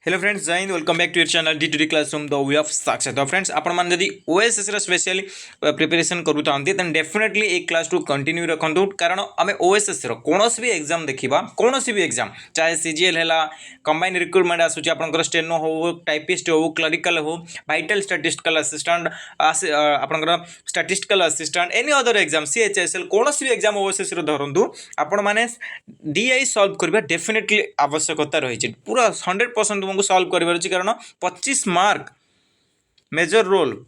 Hello friends, जय Hind. Welcome back to your channel D2D classroom the way of success. तो friends, आपण मान जदि ओएसएस रो स्पेशली प्रिपरेशन करूथांती देन डेफिनेटली एक क्लास टू कंटिन्यू रखंतु, कारण आमे ओएसएस रो कोनोस भी एग्जाम देखिबा, कोनोस भी एग्जाम चाहे सीजीएल हैला, कंबाइन रिक्रूटमेंट आसुची, आपनकर स्टेनो हो, टाइपिस्ट हो, क्लरिकल हो, वाइटल स्टैटिस्टिकल असिस्टेंट आपनकर statistical assistant, any other exam CHSL कोनोस भी एग्जाम ओएसएस रो धरंतु, आपण माने डीआई सॉल्व करबा डेफिनेटली आवश्यकता रही पूरा 100% तुमको सॉल्व कर, कारण 25 मार्क मेजर रोल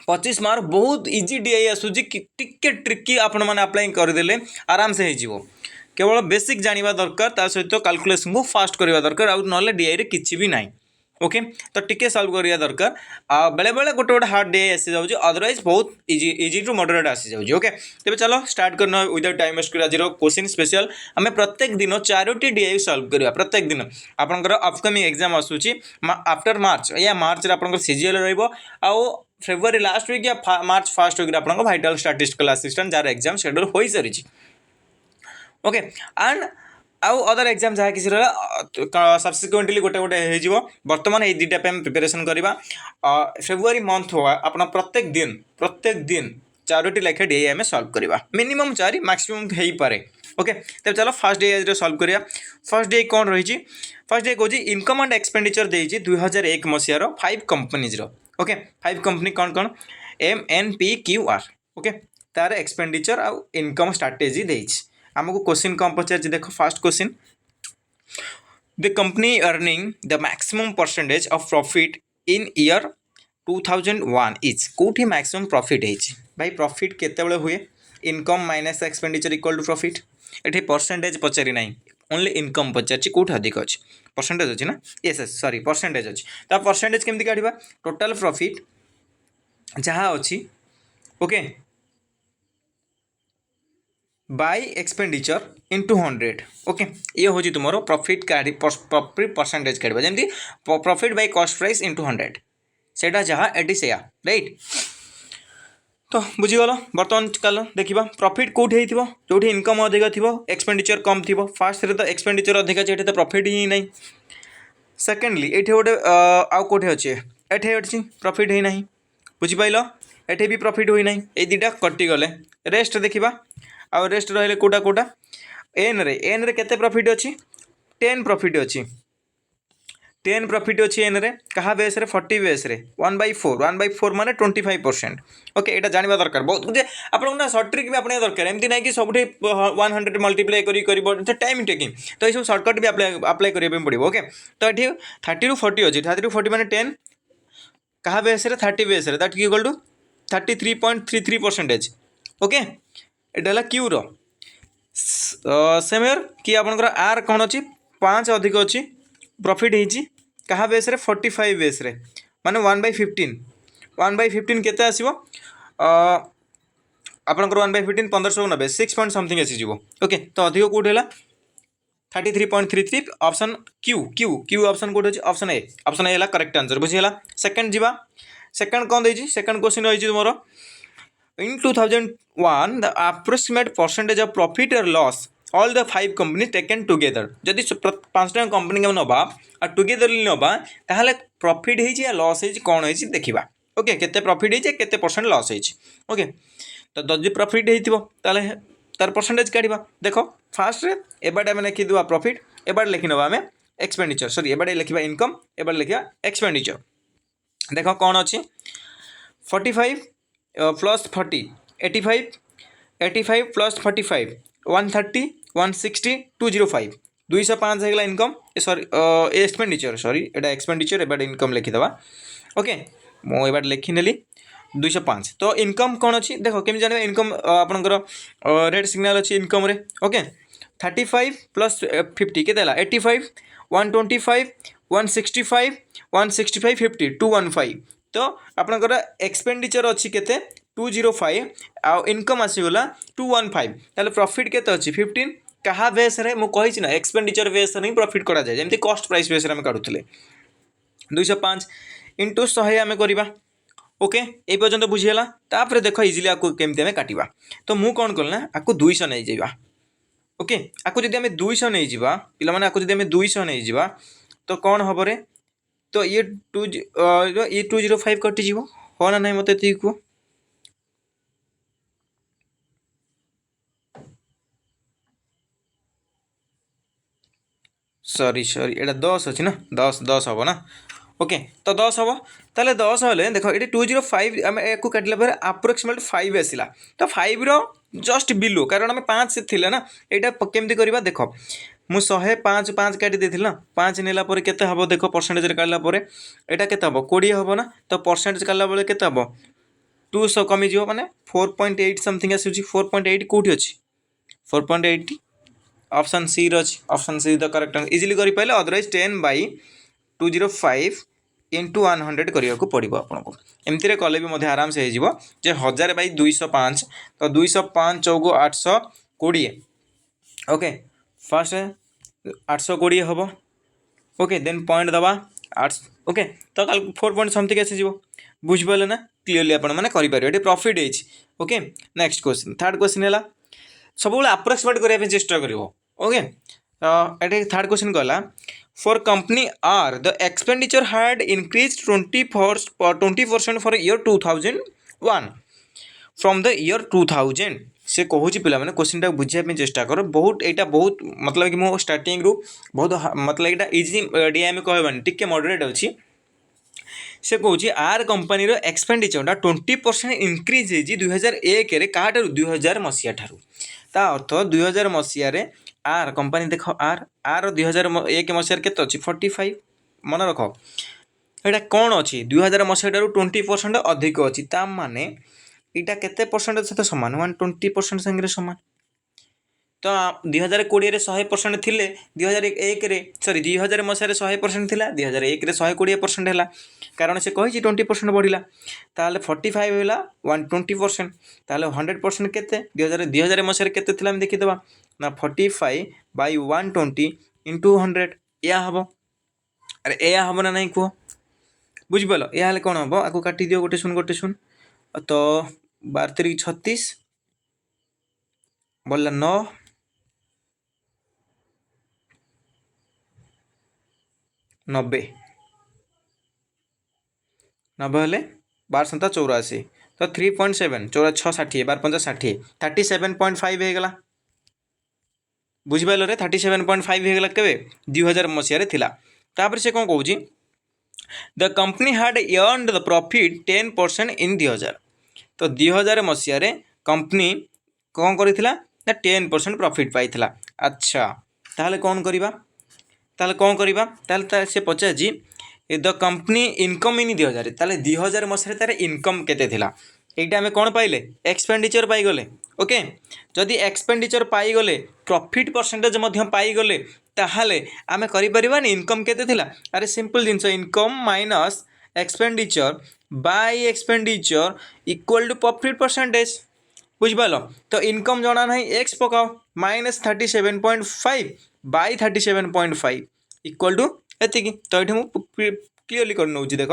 25 मार्क बहुत इजी डीआई आसूची, टिके ट्रिकी आपण माने अप्लाई करदेले आराम से हो। केवल बेसिक जानिबा दरकार, ता सहित कैलकुलेशन को फास्ट करबा दरकार, आ नले डीआई रे किछि भी नाही। ओके, तो टिके सॉल्व करिया दरकार। बेले बेले गोटे गोटे हार्ड डे आसी जाउची, अदरवाइज बहुत इजी टू मॉडरेट आसी जाउची। ओके, तेबे चलो स्टार्ट करना विदाउट टाइम वेस्ट कर। आज क्वेश्चन स्पेशल आमे प्रत्येक दिन 4टी डीआई सॉल्व करिया। प्रत्येक दिन आपनकर अपकमिंग एग्जाम आसुची आफ्टर मार्च, या मार्च रे आपनकर सीजीएल रहइबो, आ फेब्रुआरी लास्ट वीक या मार्च फर्स्ट वीक रे आपनकर vital statistical assistant jar exam schedule होई सरिची। ओके, एंड आउ अदर एग्जाम जहाँ किसी सब्सिक्वेंटली गोटे गोटे हो बर्तमान ये दुटा पे प्रिपेरेसन करवा। फेब्रुआरी मंथ हुआ आप प्रत्येक दिन 4टी लेखे डे आम सॉल्व करवा, मिनिमम 4 मैक्सिमम हो पारे। ओके, तब चलो फर्स्ट डे सॉल्व करिया। फर्स्ट डे कौन रही? फर्स्ट डे कौन इनकम एंड एक्सपेंडिचर देइछि 2001 मसीहार 5 कंपनीज रो। ओके, 5 कंपनी कौन कौन? MNPQR। ओके, तार एक्सपेंडिचर आउ इनकम स्ट्रेटेजी देइछि। आमको क्वेश्चन कौन पचार? देखो first question, the company earning the maximum percentage of profit in year 2001 is. कौटी मैक्सिमम प्रॉफिट है भाई? प्रॉफिट केतेबेले हुए? Income minus expenditure equal to profit. ये परसेंटेज पचारि ना, ओनली इनकम पचार कौट अधिक अच्छे? परसेंटेज अच्छी ना? यस यस, सॉरी परसेंटेज अच्छी। तो परसेंटेज केमती काढ़ा? टोटल प्रॉफिट जहाँ अच्छी, okay, bye expenditure into 100। Okay, ये हूँ तुम प्रॉफिट प्रॉफिट परसेंटेज काढ़ा, जमी profit by cost price into 100 सेटा जहाँ एटी से राइट। तो बुझीगल। बर्तमान चल देखा प्रॉफिट कौटी हो, जो इनकम अधिक थी एक्सपेंडिचर कम थी। फास्ट तो एक्सपेंडिचर अधिक अच्छे, तो प्रॉफिट ही नहीं। सेकेंडली ये गोटे आउ कौटे अच्छे, ये अच्छी प्रॉफिट ही ना, बुझीपाल, ये भी प्रॉफिट हुई ना, ये दुटा कटिगले। रेस्ट देखा, आउ रेस्ट रही कौटा कौटा? एन रे केते प्रॉफिट अच्छी? 10 प्रॉफिट अच्छी, 10 प्रॉफिट अच्छी एन रे। कहा बेस रे? 40 बेस रे 1/4 माने 25%। ओके, यहाँ जानवा दरकार बहुत मुझे आपना सर्ट ट्रिक भी अपने दरकार। एमती ना कि सब 100 मल्टीप्लाई कर टाइम टेकिंग, तो ये सब सर्टकट भी अप्लाई करने पड़ो। ओके, तो ये 30 ରୁ 40 अच्छी, 30 ରୁ 40 माने 10 कहा बेस रे? 30 बेस रे, दैट इक्वल टू 33.33%। ओके, ये क्यू रो सेमेयर कि आपनकर आर कौन अच्छी? 5 अधिक अच्छी, प्रॉफिट होती कहा बेस रे? 45 बेस रे, माने 1/15 केते आसीबो? आपनकर 1/15 1590 6 पॉइंट समथिंग आसी जीवो। ओके, तो अधिक कोड हैला 33.33 ऑप्शन क्यू ऑप्शन कोड अछि? ऑप्शन ए हैला करेक्ट आंसर। बुझिला? सेकंड जीवा, सेकंड कौन देछि? सेकंड क्वेश्चन रही तुमरो, in 2001 the approximate percentage of profit or loss all the 5 companies taken together। जदि 5टा कंपनी के नबा और टुगेदरली नबा, ताहले प्रॉफिट है या लॉस है कौन है देखा। ओके, केते प्रॉफिट है केते परसेंट लॉस है। ओके, तो जदि प्रॉफिट है ताले तार परसेंटेज काढ़ा। देखो फास्ट रे एबाडे आम लिखिदेवा प्रॉफिट, एबाडे लिखि नबा आम एक्सपेंडिचर, सॉरी एबाडे लिखा इनकम, एबाडे लिखा एक्सपेंडिचर। देखो कौन अच्छी? 45 प्लस 40 85 प्लस 45 130 160 205 205 है इनकम, सॉरी एक्सपेंडिचर, सॉरी एटा एक्सपेंडिचर, एबार इनकम लिखिदेवा। ओके, मुझे लिखिनेली 205। तो इनकम कौन अच्छी? देखो केमी जाने इनकम आपनकर रेड सिग्नल अच्छी इनकम रे। ओके, 35 प्लस 50 के 85 125 165 165 50 215। तो आपनकर एक्सपेंडिचर अच्छी केते? 205 आउ इनकम आसीगला 215, ताले प्रॉफिट केते अच्छी? 15 कहा बेस रे? मु कहि ना एक्सपेंडिचर बेस रे प्रॉफिट करा जाय, जेमति कॉस्ट प्राइस बेस रे हम काढुतले। 205 इंटू 100 आमे करिबा। ओके, ए पर्यंत बुझियला? तापर देखो इजीली आको केमति आमे काटिबा। तो मु कोन करना, आको 200 नै जाइबा। ओके, आको जदि आमे 200 नै जिबा, पिला माने आको जदि आमे 200 नै जिबा, तो कौन हम रे? तो ये 205 कटिଯିବ हाँ ना नहीं मत कह सॉरी एटा 10 अच्छी ना 10 हम ना ओके तो 10 हम ताले 10 हेल्ले देख ये 205 आम या काटिला आप्रोक्सीमेट 5 आसला तो 5 जस्ट बिलो कारण आम 5 से थिले ना यहाँ केमती करवा देख मु 105 5 काटी देती ना 5 नेला केते हम देख परसेंटेज काटला यहाँ केते हम 20 हम ना तो परसेंटेज काटला बेले केते हम 200 कमिज माने 4.8 समथिंग आसूँ 4.8 कौटी अच्छी 4.8 ऑप्शन सी रच option see the correct easily कर पारे अदरवाइज 10/205 इंटू 100 करने को पड़ो आपको एमती कले भी आराम से हो 1000/205 तो 205 चौगो 820 ओके फास्ट 820 हम ओके देन पॉइंट दबा 8 ओके तो 4 पॉइंट समथिंग आसी बुझिपारे ना क्लीयरली आपने प्रॉफिट है okay next question third question है सब अप्रोक्सीमेट करने चेष्टा कर ओके ये थर्ड क्वेश्चन कहला for company R the expenditure had increase 20% for year 2001 from the year 2000 से कहूँ पिला मैंने क्वेश्चन टाक बुझापी चेष्टा कर बहुत यहाँ बहुत मतलब कि मो स्टार्टिंग रू बहुत मतलब यहाँ इजी डीएम कहबानी टिके मॉडरेट अच्छी से कौन आर कंपनी एक्सपेंडिचर 20% इंक्रीज हो 2001 क्या 2000 मसीहा ठारू ता अर्थ 2000 मसीह आर कंपनी देख आर 2001 मसीह के 45 मन रख यहाँ कौन अच्छी 2000 मसीह ठारू 20% अधिक अच्छी ता माने यहाँ केते परसेंट सहित सामान 120% संगे सामान तो 2020 100% थिले 2001 सॉरी 2000 मसीह 100% थिला 2001 120% है कारण से कही 20% बढ़ला ताले 45 है 120% ताले 100% केते 2000 मसीह केते थिला हम देखिदेबा ना 45/120 इंटू 100 या हम अरे या हम ना नहीं कह बुझिपाल या कौन हम आपको काटी दियो गोटे सुन तो 12 36 बोला 9 90 हेले 12/84 तो 3.7 660 12/5 37.5 होगा बुझिपारे 37.5 होगा के 2000 मसीह तापर से कौन कौच द कंपनी हाड अर्नड द प्रॉफिट 10% इन 2000 तो 2000 मसीह कंपनी कौन करा 10% प्रॉफिट पाई अच्छा ताहले कौन करवा ताहले कौन करवा से पचार द कंपनी इनकम इन 2000 ताहले 2000 मसीह तार इनकम केते थिला एटा आमे कौन पाइले एक्सपेंडिचर पाइगले ओके जदि एक्सपेंडिचर पाइगले प्रॉफिट परसेंटेज मध्य पाइगले ताहले आमे करि परिबानी इनकम केते थिला अरे सिंपल जिंस income minus expenditure by expenditure equal to profit percentage बुझिपाल तो इनकम जना ना एक्स पकाओ -37.5 बाय 37.5 इक्वल टू एतिकी तो ये मुझे क्लीयरली कर नौ देख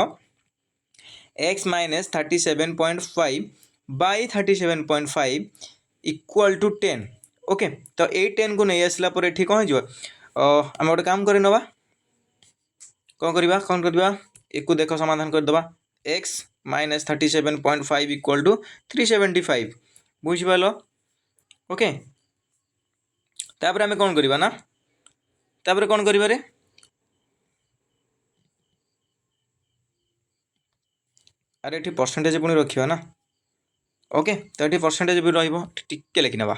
x -37.5 by 37.5 equal to 10 okay तो ये 10 को नहीं आसला पर ये कौन हो आम गोटे काम कर नवा कौन करवा एक देख समाधान करदे एक्स -37.5 इक्वल टू 375 बुझिपाल ओके तापर आम कौन करवा ना तापर कौन करिबारे अरे ये परसेंटेज पुणी रखा ना ओके तो ये परसेंटेज भी रे लिखी ना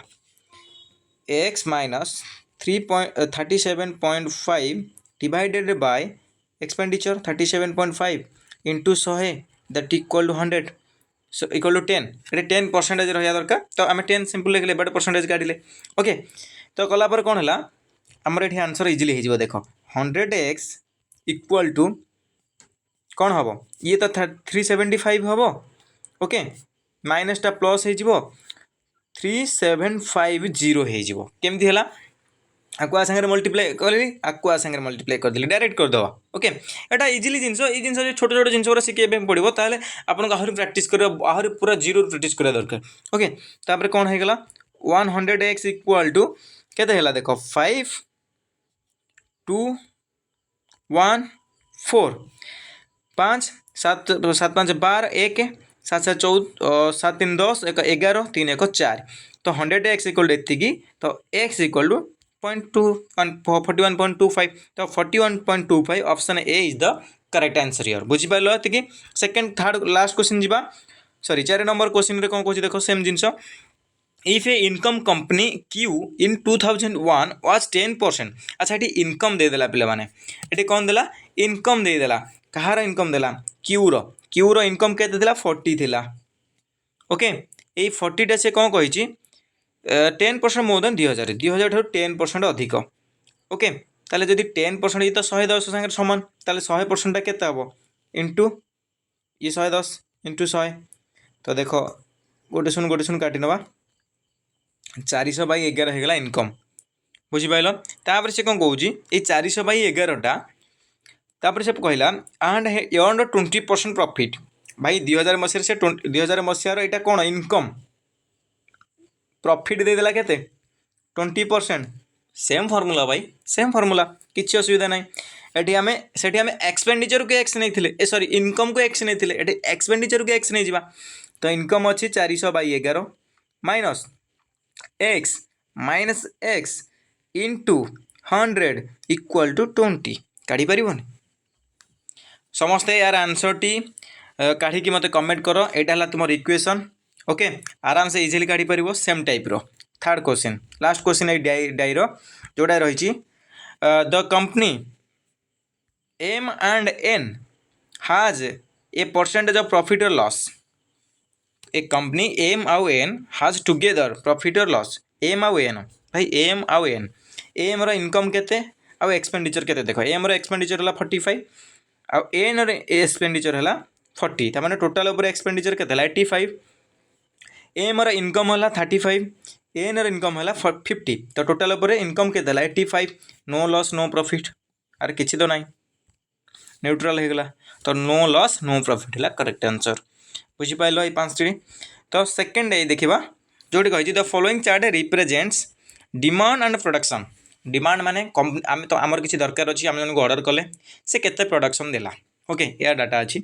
x -37.5 divided by expenditure 37.5 into 100 that equal to 100 equal to 10 ये 10% रहा दरकार तो आम 10 सिंपल लिखले बट परसेंटेज काटिले ओके तो कलापर कौन है आमर ये आंसर इजिली हो देख 100x इक्वल टू कौन हम ये तो 375 हम ओके माइनसटा प्लस हो 3750 होमती है आकुआ सागर मल्टीप्लाई करी आकुआ सागर मल्टीप्लाई करदेली डायरेक्ट करदे ओके यहाँ इजिली जिन जो छोट छोट जिन शिखे पड़ो ताल आपको आहरी प्राक्ट कर आहरी पूरा जीरो प्राक्ट करा दरकार ओके तापर कौन होगा 100x इक्वल टू केते देख 5 2 1 4 5 7 7 5 12 1 7 7 14 7 3 10 1 11 3 1 4 तो 100x इक्वल एति तो x इक्वल टू 41.25 तो 41.25 option A is the correct answer here बुझी पाइलो एति सेकंड थर्ड लास्ट क्वेश्चन जीवा सॉरी 4 नंबर क्वेश्चन रे कोन कोची देखो same jeans if A income company Q in 2001 was 10% अच्छा ये इनकम दे देला पिला माने ये कौन देला इनकम दे देला कहार इनकम देला क्यू रो इनकम केते देला 40 थिला ओके ए 40 टा से कौन कहिची 10% मोर देन 2000 ठार 10% अधिक ओके ताले जदि 10% ये तो 110 संगे समान ताले 100% टा केते हबो इनटू ये 110 इनटू 100 तो देखो गोटे सुन काटी नवा 400/11 होगा इनकम बुझीपाल तापर से कौन कौच ये 400/11 तापर से कहला एंड अर्न 20% प्रॉफिट भाई 2000 मसीह से 2000 मसीहार यहाँ कौन इनकम प्रॉफिट देदेला केते 20% सेम फॉर्मूला भाई सेम फॉर्मूला किसी असुविधा ना ये आम से एक्सपेंडिचर को एक्स नहीं सॉरी इनकम को एक्स नहीं ये एक्सपेंडिचर को एक्स नहीं जा तो इनकम अच्छी 400/11 minus x into 100 equal to 20 काढ़ी पारिबनी समस्ते यार आंसर टी काढ़ी मत कमेंट कर यहाँ तुम इक्वेशन ओके आराम से इजिली काढ़ी पार सेम टाइप रो थर्ड क्वेश्चन लास्ट क्वेश्चन डायर जोड़ा रही the company M and N has a percentage of profit और लॉस ए कंपनी एम आउ एन हाज टुगेदर प्रॉफिट और लॉस एम आउ एन भाई एम आउ एन एम रो इनकम केते आउ एक्सपेंडिचर केते देखो एम रो एक्सपेंडिचर हला 45 आउ एन रो एक्सपेंडिचर हला 40 ता माने टोटल ऊपर एक्सपेंडिचर केते हला 85 एम रो इनकम हला 35 एन रो इनकम हला 50 तो टोटल ऊपर इनकम केते हला 85 नो लॉस नो प्रॉफिट आर किछि तो नाही न्यूट्रल हो गला तो नो लॉस नो प्रॉफिट हला करेक्ट आंसर बुझीपाल ये 5टी तो सेकेंड देखा जोटी कही the following chart represents demand and production demand माने आम तो आमर किसी दरकार अच्छी आम जन ऑर्डर कले से केते प्रोडक्शन देला ओके या डाटा अच्छी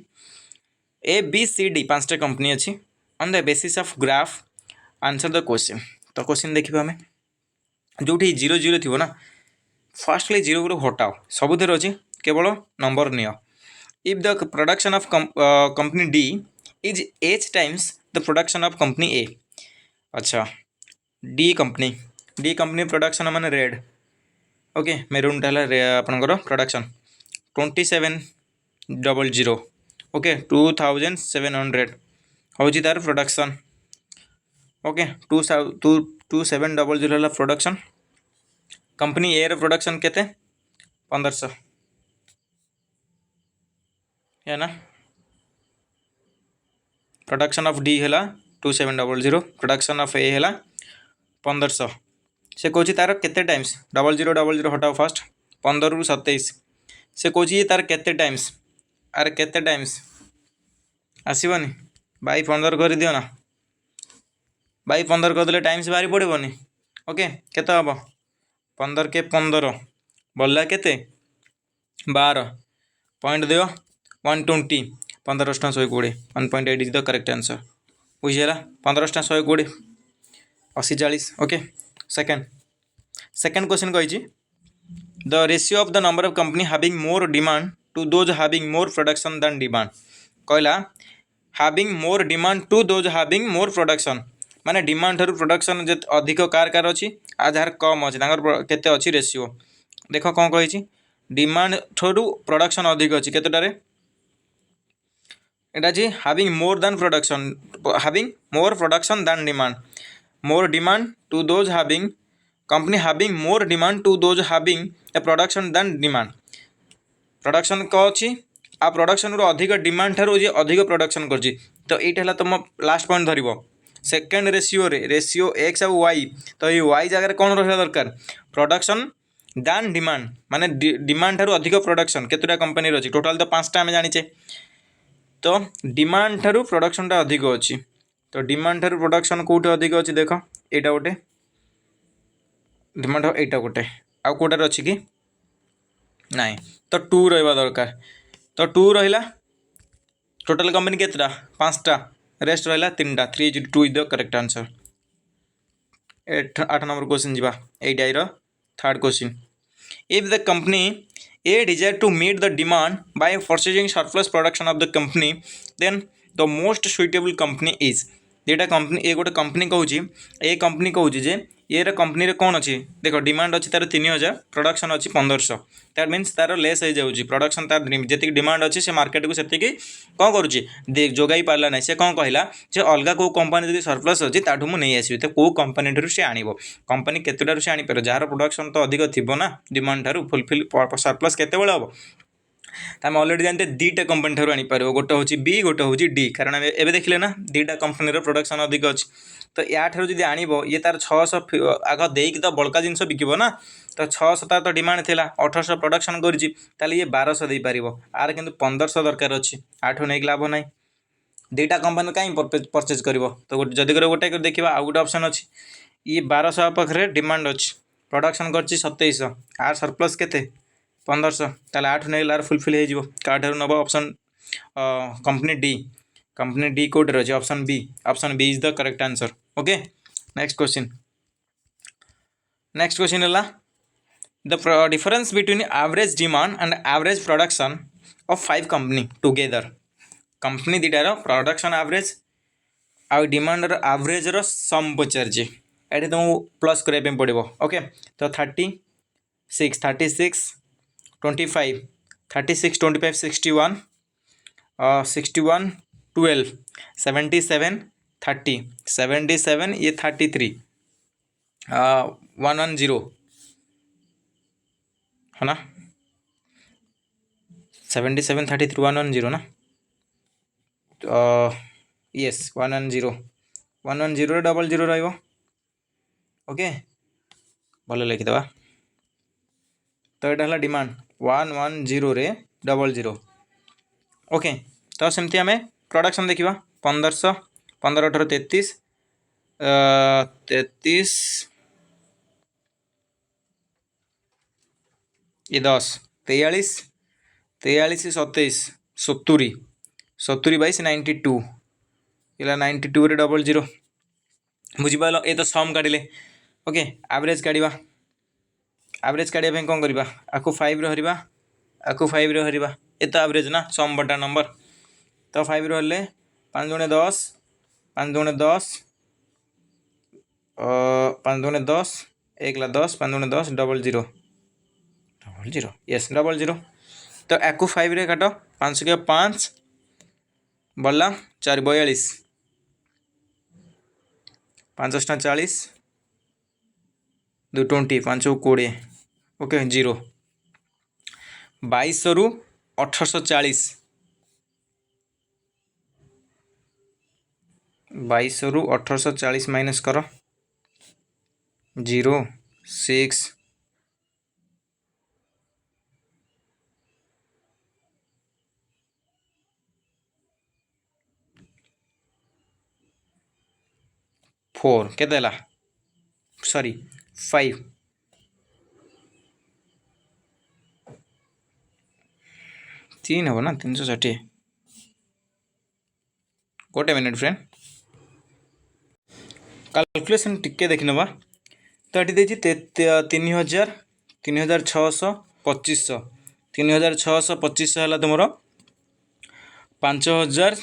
ए बी सी डी 5टा कंपनी अच्छी on the basis of graph answer the question तो क्वेश्चन देखिए आम जो 0 थी ना फास्टली 0 को हटाओ सबुथ अच्छी केवल नंबर नियो if the production of company D is h times the production of company A अच्छा डी कंपनी प्रोडक्शन माने रेड ओके मेरून आपनकर प्रोडक्शन 2700 ओके 2700 हूँ तार production okay 2700 production company A रो प्रोडक्शन केते 1500 है ना प्रोडक्शन ऑफ डी है 2700 प्रोडक्शन ऑफ ए है 1500 से कौच तार केते टाइम्स 0000 हटाओ फास्ट 15 रु 27 से कौच तार केते टाइम्स आर केते टाइम्स आसबनी बाई 15 कर दियो ना बाई 15 करदे टाइम्स बाहरी पड़ोनी ओके केते हम 15 के 15 बोला केते 12 पॉइंट दियो 120 15 120 1.8 इज द करेक्ट आंसर बुझीगला 15 120 80 40 ओके सेकंड क्वेश्चन कही the ratio of the number of company having more demand to those having more production than demand कहला having more demand to those having more production माने demand ठारू production जे अधिक कार car अच्छी आधार कम अच्छी केते अच्छी रेशियो देख कौन कही डिमांड ठारू प्रोडक्शन अधिक अच्छी केतेटारे এটা যে having more than production than demand more demand to those having company having more demand to those having a production than demand production को अच्छी आ प्रोडक्शन रो अधिक डिमांड ठारू जे अधिक प्रोडक्शन करछि तो एटा हला तुम लास्ट पॉइंट धरिबो सेकंड रेशियो x और y तो ये y जगह कौन रहा दरकार प्रोडक्शन दान डिमांड माने डिमांड ठारू अधिक प्रोडक्शन केतुटा कंपनी रो अछि टोटल तो 5टा हम जानिचे तो डिमांड ठारू प्रोडक्शन टा अधिक अच्छी तो डिमांड ठारू प्रोडक्शन कौटे अधिक अच्छी देख एटा गोटे डिमांड एटा गोटे आउ कोटार अच्छी कि नाई तो 2 रहा दरकार तो 2 रहा टोटल कंपनी केतटा 5टा रेस्ट रहा 3टा 3 is the correct answer 8 number question जीवा एटा third question if the company A desire to meet the demand by purchasing surplus production of the company then the most suitable company is जेटा company A गोटे company कहूँ ए company कहूँ जे ये company रे कौन अच्छी देख डिमांड अच्छी तार 3000 प्रोडक्शन अच्छी 1500 दैट मीन्स तार लेस हो जाऊँगी प्रोडक्शन तार जी डिमांड अच्छी से मार्केट को से कौन करुच्ची जोगाई पारा ना से कौन कहला जे अलग कौ कंपनी जो सरप्लस अच्छी ताठू मुझे नहीं आसबि तो कौ कंपनी ठार से आण कंपनी केतटारू से आनीपर जार प्रोडक्शन तो अधिक थी ना डिमांड ठार फुलफिल सरप्लस केत हम आम अलरेडी जानते दुईटा कंपनी ठार आनीपर गोटे हूँ बी गोटे हूँ डी कारण एवं देखिले ना दुईटा कंपनी प्रोडक्शन अधिक अच्छी तो या ठार जब आनब ये तार 600 आग देकी तो बड़का जिनस बिकब ना तो 600 तार तो डिमांड थी 1800 प्रोडक्शन कर ये 1200 दे पार आर कि 1500 दरकार अच्छी आठू नहीं लाभ ना दुईटा कंपनी कहीं परचेज कर तो जदि गोटे देखा आउ गोटे ऑप्शन अच्छी ये 1200 पाखे डिमांड अच्छी प्रोडक्शन कर 2700 आर सरप्लस केते 1500 ताले 8 नहीं लार फुलफिल हो काठार नब ऑप्शन कंपनी डी कोड अच्छे option B is the correct answer okay next question है the difference between average demand and average production of 5 company together company दुटार प्रोडक्शन एवरेज आ डिमांड एवरेज सम पचार ये तुमको प्लस करने पड़ो okay तो 36 25 36 25 61 61 12 77 30 77 ये 33 110 है ना 77 33 110 ना यस 110 00 रहिबो ओके भले लिखिदेवा तो यहाँ है डिमांड 110 रे 00 ओके तो सेमती आम प्रोडक्शन देखा 1500 15 18 33 33 ये 10 43 43 27 70 70 22 92 ये 92 रे 00 बुझिपाल ये तो सम काटिले ओके एवरेज काढ़ा एवरेज काढ़ापी कौन करवा आपको 5 रहा आपको 5 रहा ये तो एवरेज ना सम बटा नंबर तो 5 रही 5 दूने 10 5 दूने 10 5 दूने 10 1 ला 10 5 दूने 10 00 यस 00 तो आपको 5 रे काट 5 के 5 बढ़ला 4 42 5 40 2 20 5 20 ओके 0 22 रु 1840 22 रु 1840 माइनस कर 0 6 4 केते हला सॉरी 5 3 हम ना 360 गोटे मिनिट फ्रेंड कैलकुलेशन टिके देखि नबा तो ये देछि 3000 3600 2500 3600 2500 है तुम 5000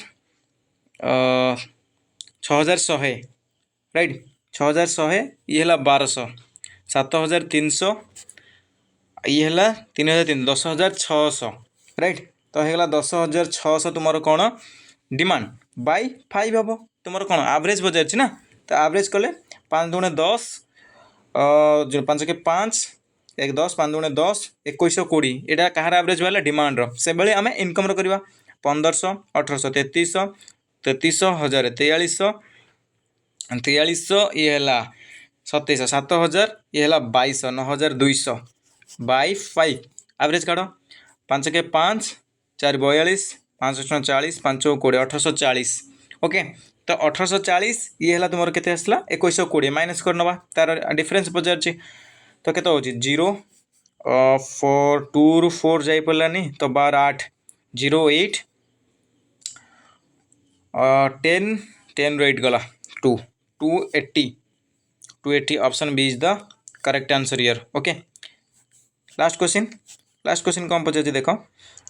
6100 राइट 6100 ये है 1200 7300 ये है 3003 10600 राइट तो होगा 10600 तुम कौन डिमांड बाय 5 हम तुम कौन एवरेज बजार ना तो एवरेज कले 5 दूने 10 5 के 5 1 10 5 दूने 10 2120 यहाँ कहार एवरेज वाला डिमांड से भाई आम इनकम करवा 1500 1800 3300 3300 1000 4300 4300 ये है 2700 7000 ये है 2200 9200 बाय 5 एवरेज काढ़ 5 के 5 4 42 5 40 5 20 1840 ओके तो 1840 ये है तुम के आसला 2120 माइनस कर नवा तार डिफरेन्स पचार तो केत हो 0 4 2 रु 4 जापारानी तो 12 8 0 8 10 10 रईट गला 2 280 option B is the correct answer here okay last question कौन पचार देख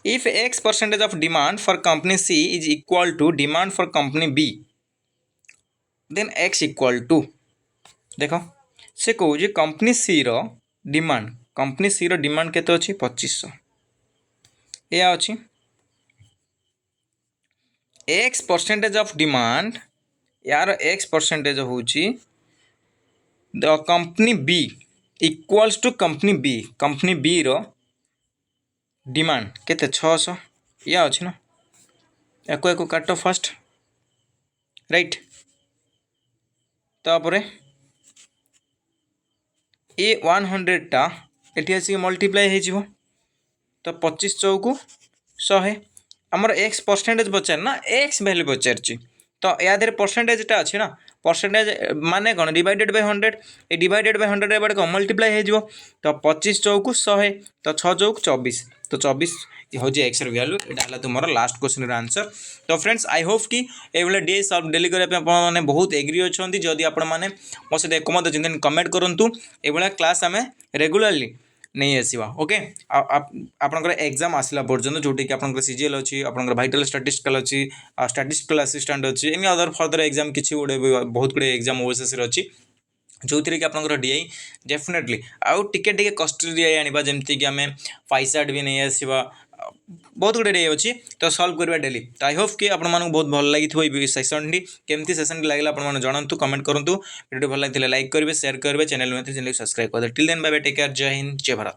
if x percentage of demand for company C is equal to demand for company B then x equal to देख से कौन कंपनी सी रो demand केते अच्छी 2500 या अच्छी एक्स परसेंटेज ऑफ डिमांड यार एक्स परसेंटेज होची the company B equals to company B रो डिमांड केते 600 या अच्छी ना एको काट फास्ट राइट तापर ए 100 टा एटी आसिक मल्टीप्लाई हो तो 25 चौकू 100 आमर एक्स परसेंटेज पचार ना एक्स वैल्यू पचार तो या परसेंटेजटा अच्छे ना परसेंटेज माने कौन divided by 100 A divided by 100 एबार कौन मल्टीप्लाई हो तो 25 चौकू 100 तो 6 चौक 24 तो 24 हूँ एक्स वैल्यू यहाँ तुम लास्ट क्वेश्चन आंसर तो फ्रेंड्स आई होप कि ये डे सॉल्व डेली करने बहुत एग्री अच्छा जदि आपण मैंने मो सहित एकमत अच्छे कमेंट करूँ ये क्लास आम रेगुलाली नहीं आसवा ओके आपनकर एग्जाम आसला पर्यंत जोटी कि आपनकर सीजीएल अच्छी आपनकर वाइटल स्टैटिस्टिकल अच्छी स्टैटिस्टिकल असिस्टेंट अच्छी एनी अदर फर्दर एग्जाम किसी गोटे बहुत गुड़े एग्जाम ओएसएस अच्छी जो थी कि आपंकर डीआई डेफिनेटली आउ टिके कस्ट डीआई आने जमती कि आम पैसाट भी नहीं आसवा बहुत गुड़े डे अच्छी तो सल्व करवा डेली तो आई होप कि आपको बहुत भल लगी सेसन टी केमती सेसन लगे आपने जानतु कमेंट करूँ वीडियो भल लगे लाइक करेंगे शेयर करेंगे चैनल में चैनल सब्सक्राइब कर till then bye bye take care जय हिंद जय भारत।